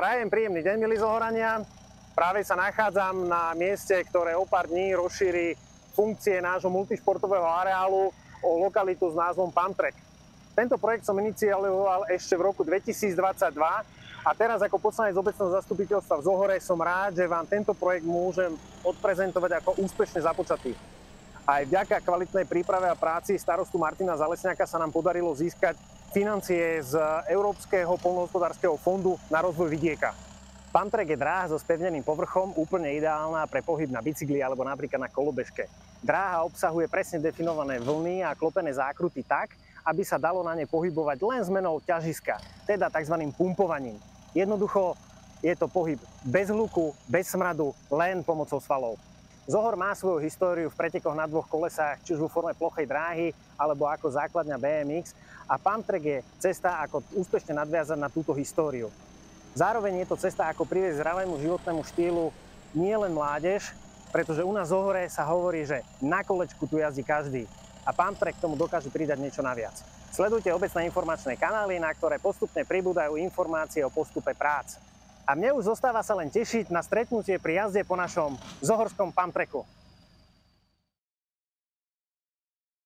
Prajem príjemný deň, milí Zohorania. Práve sa nachádzam na mieste, ktoré o pár dní rozšíri funkcie nášho multišportového areálu o lokalitu s názvom Pump Track. Tento projekt som inicioval ešte v roku 2022 a teraz ako poslanec obecného zastupiteľstva v Zohore som rád, že vám tento projekt môžem odprezentovať ako úspešne započatý. Aj vďaka kvalitnej príprave a práci starostu Martina Zalesňaka sa nám podarilo získať financie z Európskeho poľnohospodárskeho fondu na rozvoj vidieka. Pump Track je dráha so spevneným povrchom, úplne ideálna pre pohyb na bicykli alebo napríklad na kolobežke. Dráha obsahuje presne definované vlny a klopené zákruty tak, aby sa dalo na ne pohybovať len zmenou ťažiska, teda tzv. Pumpovaním. Jednoducho je to pohyb bez hluku, bez smradu, len pomocou svalov. Zohor má svoju históriu v pretekoch na dvoch kolesách, či už vo forme plochej dráhy, alebo ako základňa BMX, a Pump Track je cesta, ako úspešne nadviazať na túto históriu. Zároveň je to cesta, ako priviesť zdravému životnému štýlu nie len mládež, pretože u nás v Zohore sa hovorí, že na kolečku tu jazdí každý a Pump Track k tomu dokáže pridať niečo naviac. Sledujte obecné informačné kanály, na ktoré postupne pribúdajú informácie o postupe prác. A mne už zostáva sa len tešiť na stretnutie pri jazde po našom zohorskom Pump Tracku.